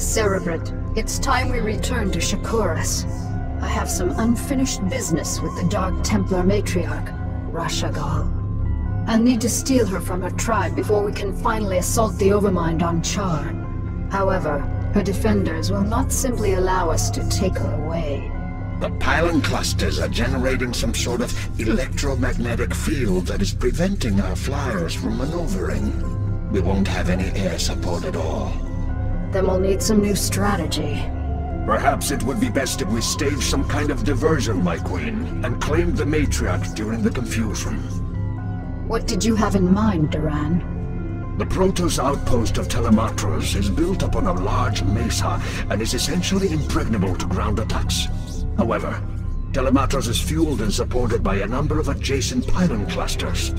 Cerebrate, it's time we return to Shakuras. I have some unfinished business with the Dark Templar matriarch, Rashagal. I'll need to steal her from her tribe before we can finally assault the Overmind on Char. However, her defenders will not simply allow us to take her away. The pylon clusters are generating some sort of electromagnetic field that is preventing our flyers from maneuvering. We won't have any air support at all. Then we'll need some new strategy. Perhaps it would be best if we stage some kind of diversion, my queen, and claim the matriarch during the confusion. What did you have in mind, Duran? The Protoss outpost of Telematros is built upon a large mesa and is essentially impregnable to ground attacks. However, Telematros is fueled and supported by a number of adjacent pylon clusters.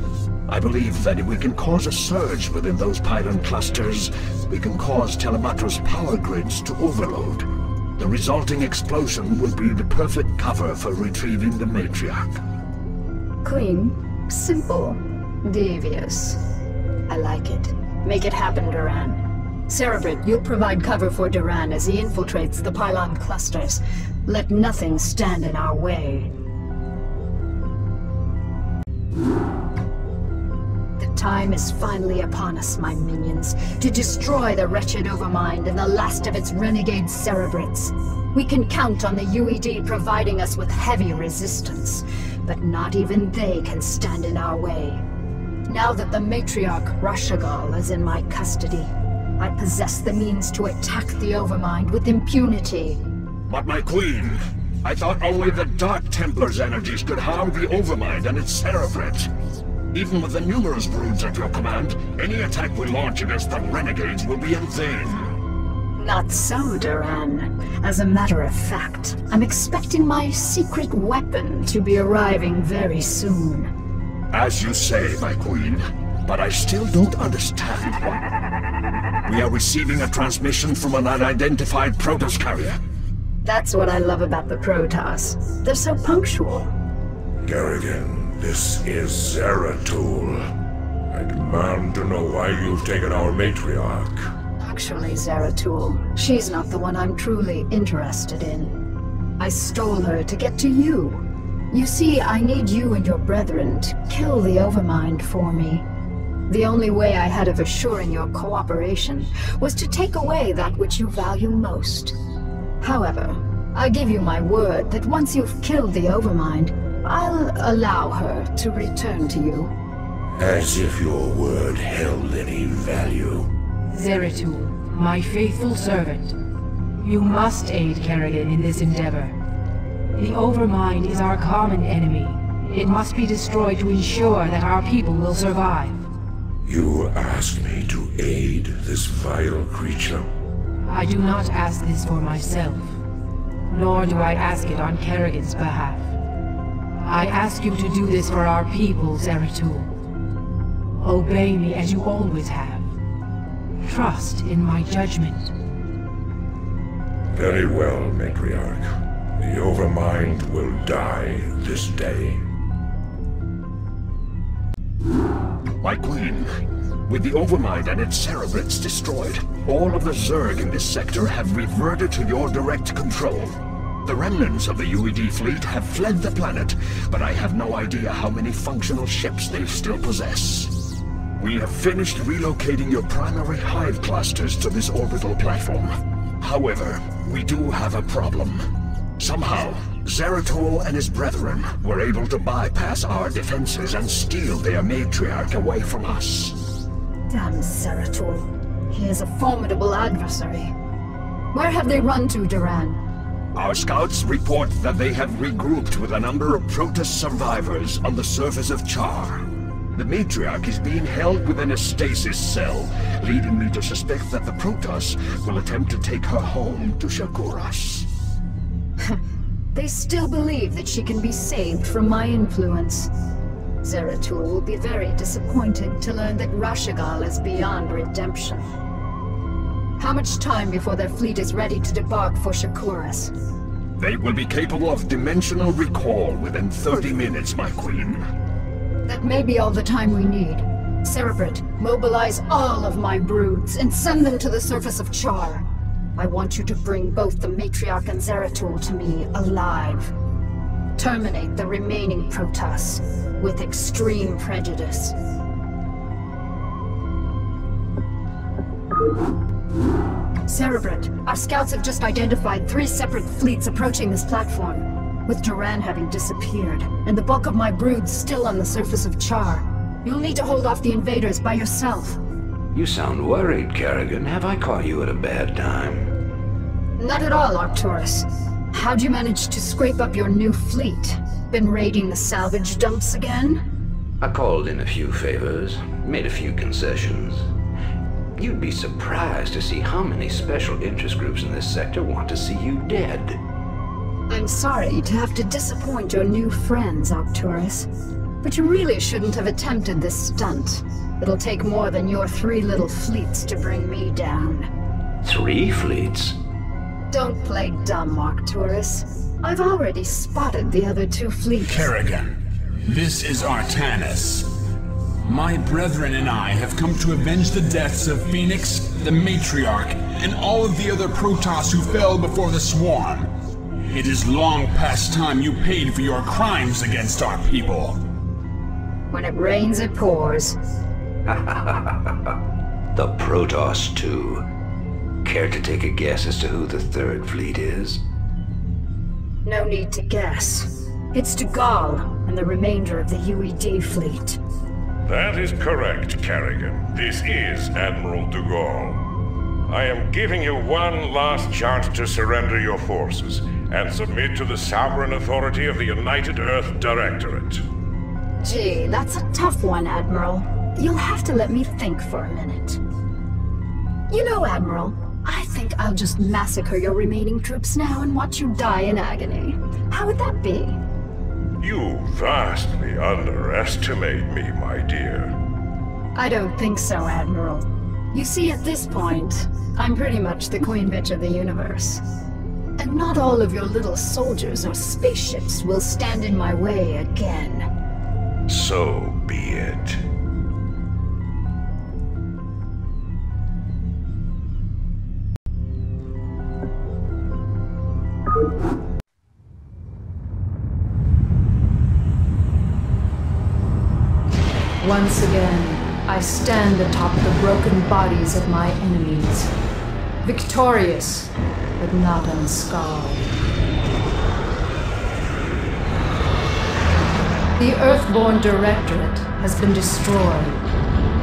I believe that if we can cause a surge within those pylon clusters, we can cause Telematros power grids to overload. The resulting explosion will be the perfect cover for retrieving the matriarch. Queen, simple, devious. I like it. Make it happen, Duran. Cerebrate, you'll provide cover for Duran as he infiltrates the pylon clusters. Let nothing stand in our way. The time is finally upon us, my minions, to destroy the wretched Overmind and the last of its renegade Cerebrates. We can count on the UED providing us with heavy resistance, but not even they can stand in our way. Now that the matriarch Rashagal is in my custody, I possess the means to attack the Overmind with impunity. But my queen, I thought only the Dark Templar's energies could harm the Overmind and its Cerebrate. Even with the numerous broods at your command, any attack we launch against the renegades will be in vain. Not so, Duran. As a matter of fact, I'm expecting my secret weapon to be arriving very soon. As you say, my queen, but I still don't understand why. We are receiving a transmission from an unidentified Protoss carrier. That's what I love about the Protoss. They're so punctual. Garrigan, this is Zeratul. I demand to know why you've taken our matriarch. Actually, Zeratul, she's not the one I'm truly interested in. I stole her to get to you. You see, I need you and your brethren to kill the Overmind for me. The only way I had of assuring your cooperation was to take away that which you value most. However, I give you my word that once you've killed the Overmind, I'll allow her to return to you. As if your word held any value. Zeratul, my faithful servant, you must aid Kerrigan in this endeavor. The Overmind is our common enemy. It must be destroyed to ensure that our people will survive. You asked me to aid this vile creature? I do not ask this for myself, nor do I ask it on Kerrigan's behalf. I ask you to do this for our people, Zeratul. Obey me as you always have. Trust in my judgment. Very well, matriarch. The Overmind will die this day. My queen, with the Overmind and its Cerebrates destroyed, all of the Zerg in this sector have reverted to your direct control. The remnants of the UED fleet have fled the planet, but I have no idea how many functional ships they still possess. We have finished relocating your primary hive clusters to this orbital platform. However, we do have a problem. Somehow, Zeratul and his brethren were able to bypass our defenses and steal their matriarch away from us. Damn Zeratul. He is a formidable adversary. Where have they run to, Duran? Our scouts report that they have regrouped with a number of Protoss survivors on the surface of Char. The matriarch is being held within a stasis cell, leading me to suspect that the Protoss will attempt to take her home to Shakuras. They still believe that she can be saved from my influence. Zeratul will be very disappointed to learn that Rashagal is beyond redemption. How much time before their fleet is ready to debark for Shakuras? They will be capable of dimensional recall within 30 minutes, my queen. That may be all the time we need. Cerebrate, mobilize all of my broods and send them to the surface of Char. I want you to bring both the Matriarch and Zeratul to me alive. Terminate the remaining Protoss with extreme prejudice. Cerebrate, our scouts have just identified 3 separate fleets approaching this platform, with Duran having disappeared, and the bulk of my brood still on the surface of Char. You'll need to hold off the invaders by yourself. You sound worried, Kerrigan. Have I caught you at a bad time? Not at all, Arcturus. How'd you manage to scrape up your new fleet? Been raiding the salvage dumps again? I called in a few favors, made a few concessions. You'd be surprised to see how many special interest groups in this sector want to see you dead. I'm sorry to have to disappoint your new friends, Arcturus. But you really shouldn't have attempted this stunt. It'll take more than your 3 little fleets to bring me down. 3 fleets? Don't play dumb, Arcturus. I've already spotted the other 2 fleets. Kerrigan, this is Artanis. My brethren and I have come to avenge the deaths of Phoenix, the Matriarch, and all of the other Protoss who fell before the Swarm. It is long past time you paid for your crimes against our people. When it rains, it pours. The Protoss, too. Care to take a guess as to who the 3rd fleet is? No need to guess. It's Dugall and the remainder of the UED fleet. That is correct, Kerrigan. This is Admiral Dugall. I am giving you one last chance to surrender your forces and submit to the sovereign authority of the United Earth Directorate. Gee, that's a tough one, Admiral. You'll have to let me think for a minute. You know, Admiral, I think I'll just massacre your remaining troops now and watch you die in agony. How would that be? You vastly underestimate me, my dear. I don't think so, Admiral. You see, at this point, I'm pretty much the queen bitch of the universe. And not all of your little soldiers or spaceships will stand in my way again. So be it. Once again, I stand atop the broken bodies of my enemies. Victorious, but not unscarred. The Earthborn Directorate has been destroyed,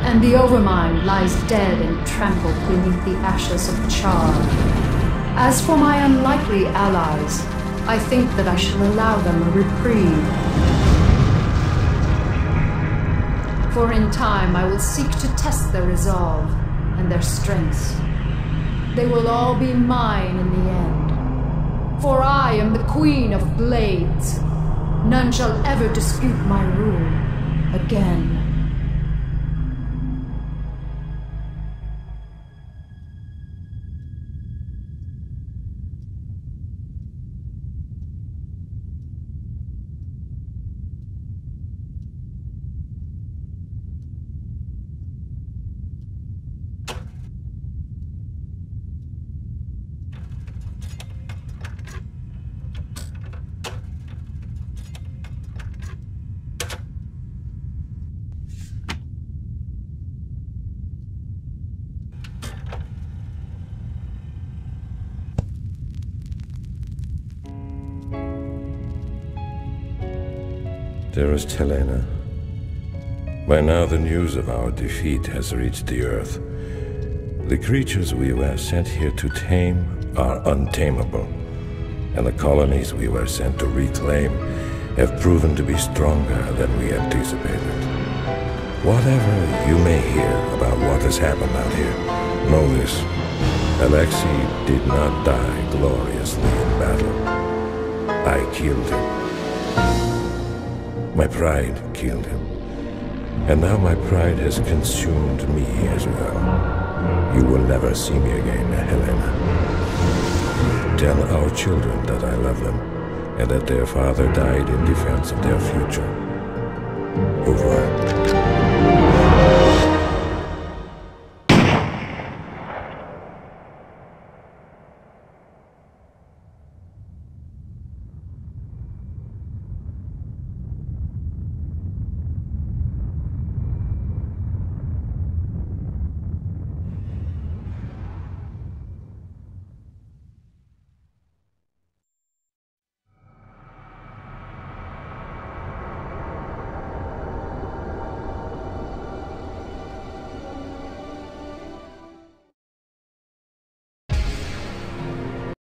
and the Overmind lies dead and trampled beneath the ashes of Char. As for my unlikely allies, I think that I shall allow them a reprieve. For in time I will seek to test their resolve and their strengths. They will all be mine in the end. For I am the Queen of Blades. None shall ever dispute my rule again. Dearest Helena, by now the news of our defeat has reached the Earth. The creatures we were sent here to tame are untamable, and the colonies we were sent to reclaim have proven to be stronger than we anticipated. Whatever you may hear about what has happened out here, know this: Alexei did not die gloriously in battle. I killed him. My pride killed him. And now my pride has consumed me as well. You will never see me again, Helena. Tell our children that I love them, and that their father died in defense of their future. Au revoir.